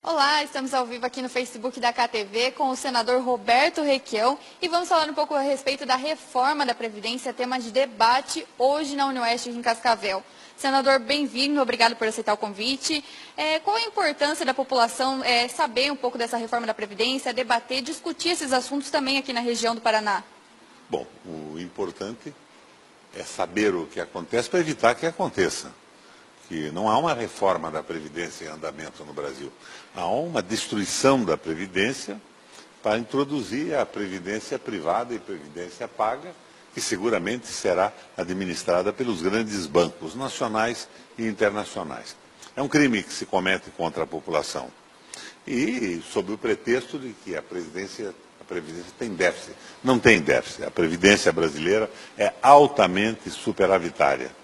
Olá, estamos ao vivo aqui no Facebook da KTV com o senador Roberto Requião e vamos falar um pouco a respeito da reforma da Previdência, tema de debate hoje na UniOeste em Cascavel. Senador, bem-vindo, obrigado por aceitar o convite. Qual a importância da população saber um pouco dessa reforma da Previdência, debater, discutir esses assuntos também aqui na região do Paraná? Bom, o importante é saber o que acontece para evitar que aconteça. Que não há uma reforma da Previdência em andamento no Brasil. Há uma destruição da Previdência para introduzir a Previdência privada e Previdência paga, que seguramente será administrada pelos grandes bancos nacionais e internacionais. É um crime que se comete contra a população. E sob o pretexto de que a Previdência tem déficit. Não tem déficit. A Previdência brasileira é altamente superavitária.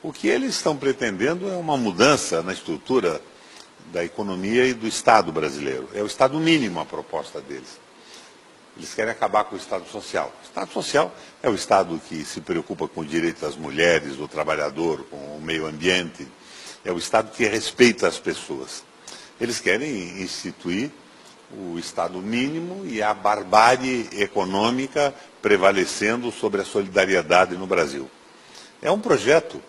O que eles estão pretendendo é uma mudança na estrutura da economia e do Estado brasileiro. É o Estado mínimo a proposta deles. Eles querem acabar com o Estado Social. O Estado Social é o Estado que se preocupa com o direito das mulheres, do trabalhador, com o meio ambiente. É o Estado que respeita as pessoas. Eles querem instituir o Estado mínimo e a barbárie econômica prevalecendo sobre a solidariedade no Brasil. É um projeto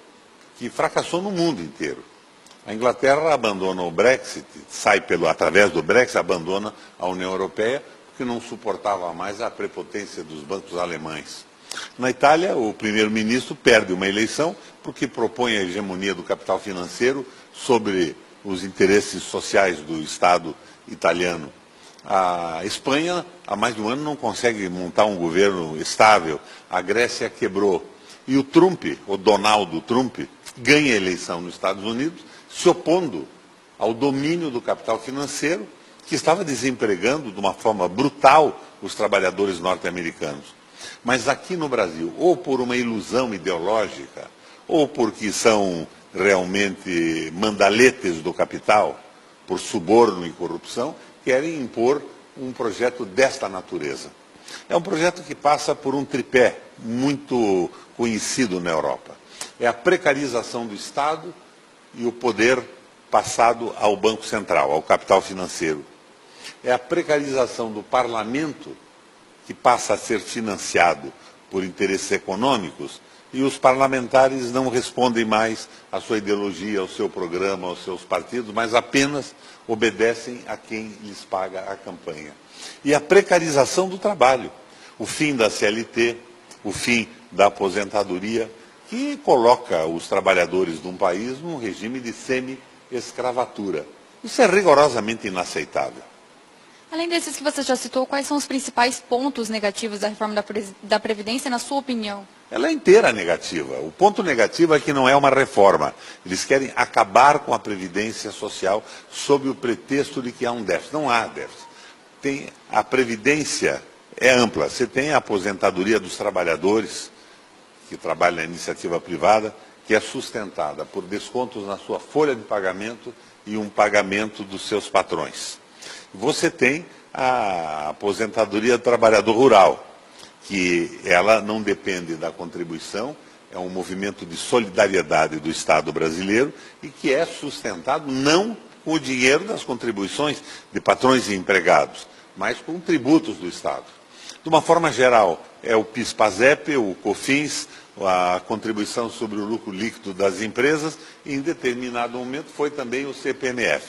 que fracassou no mundo inteiro. A Inglaterra abandona o Brexit, através do Brexit, abandona a União Europeia, porque não suportava mais a prepotência dos bancos alemães. Na Itália, o primeiro-ministro perde uma eleição porque propõe a hegemonia do capital financeiro sobre os interesses sociais do Estado italiano. A Espanha, há mais de um ano, não consegue montar um governo estável. A Grécia quebrou. E o Trump, o Donald Trump, ganha a eleição nos Estados Unidos, se opondo ao domínio do capital financeiro, que estava desempregando de uma forma brutal os trabalhadores norte-americanos. Mas aqui no Brasil, ou por uma ilusão ideológica, ou porque são realmente mandaletes do capital, por suborno e corrupção, querem impor um projeto desta natureza. É um projeto que passa por um tripé muito conhecido na Europa. É a precarização do Estado e o poder passado ao Banco Central, ao capital financeiro. É a precarização do parlamento, que passa a ser financiado por interesses econômicos, e os parlamentares não respondem mais à sua ideologia, ao seu programa, aos seus partidos, mas apenas obedecem a quem lhes paga a campanha. E a precarização do trabalho, o fim da CLT, o fim da aposentadoria, que coloca os trabalhadores de um país num regime de semi-escravatura. Isso é rigorosamente inaceitável. Além desses que você já citou, quais são os principais pontos negativos da reforma da Previdência, na sua opinião? Ela é inteira negativa. O ponto negativo é que não é uma reforma. Eles querem acabar com a Previdência Social sob o pretexto de que há um déficit. Não há déficit. A Previdência é ampla. Você tem a aposentadoria dos trabalhadores, que trabalham na iniciativa privada, que é sustentada por descontos na sua folha de pagamento e um pagamento dos seus patrões. Você tem a aposentadoria do trabalhador rural, que ela não depende da contribuição, é um movimento de solidariedade do Estado brasileiro e que é sustentado não com o dinheiro das contribuições de patrões e empregados, mas com tributos do Estado. De uma forma geral, é o PIS/PASEP, o COFINS, a contribuição sobre o lucro líquido das empresas, e em determinado momento foi também o CPMF.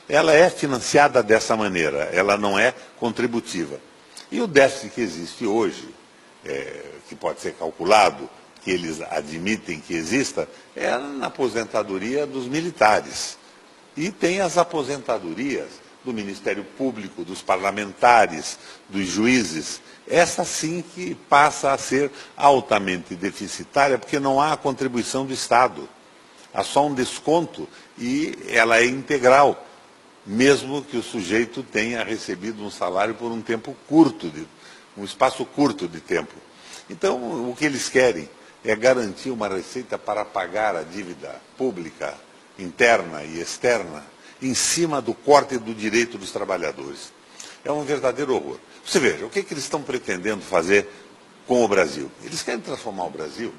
Ela é financiada dessa maneira, ela não é contributiva. E o déficit que existe hoje, que pode ser calculado, que eles admitem que exista, é na aposentadoria dos militares. E tem as aposentadorias do Ministério Público, dos parlamentares, dos juízes. Essa sim que passa a ser altamente deficitária, porque não há a contribuição do Estado. Há só um desconto e ela é integral, mesmo que o sujeito tenha recebido um salário por um tempo curto, um espaço curto de tempo. Então, o que eles querem é garantir uma receita para pagar a dívida pública, interna e externa, em cima do corte do direito dos trabalhadores. É um verdadeiro horror. Você veja, o que eles estão pretendendo fazer com o Brasil? Eles querem transformar o Brasil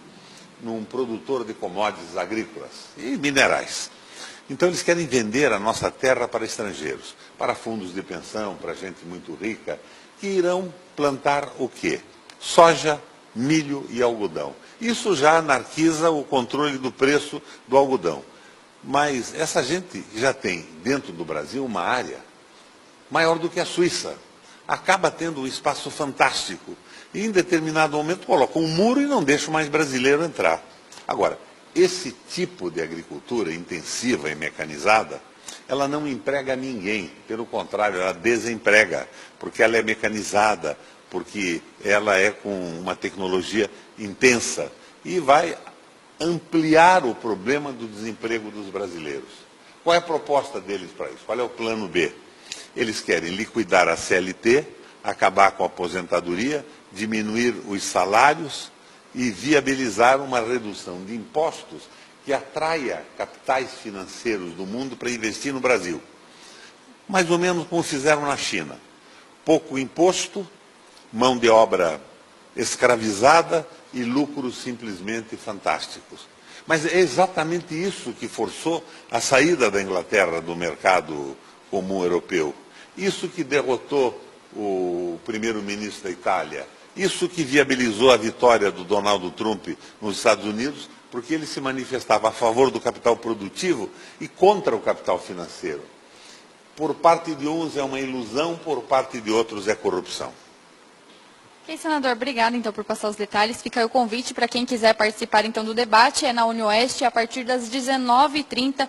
num produtor de commodities agrícolas e minerais. Então eles querem vender a nossa terra para estrangeiros, para fundos de pensão, para gente muito rica, que irão plantar o quê? Soja, milho e algodão. Isso já anarquiza o controle do preço do algodão. Mas essa gente já tem dentro do Brasil uma área maior do que a Suíça. Acaba tendo um espaço fantástico. E em determinado momento coloca um muro e não deixa mais brasileiro entrar. Agora, esse tipo de agricultura intensiva e mecanizada, ela não emprega ninguém. Pelo contrário, ela desemprega, porque ela é mecanizada, porque ela é com uma tecnologia intensa e vai ampliar o problema do desemprego dos brasileiros. Qual é a proposta deles para isso? Qual é o plano B? Eles querem liquidar a CLT, acabar com a aposentadoria, diminuir os salários e viabilizar uma redução de impostos que atraia capitais financeiros do mundo para investir no Brasil. Mais ou menos como fizeram na China. Pouco imposto, mão de obra escravizada e lucros simplesmente fantásticos. Mas é exatamente isso que forçou a saída da Inglaterra do mercado comum europeu. Isso que derrotou o primeiro-ministro da Itália. Isso que viabilizou a vitória do Donald Trump nos Estados Unidos, porque ele se manifestava a favor do capital produtivo e contra o capital financeiro. Por parte de uns é uma ilusão, por parte de outros é corrupção. Ok, senador, obrigado então por passar os detalhes. Fica aí o convite para quem quiser participar então do debate, é na UniOeste a partir das 19h30.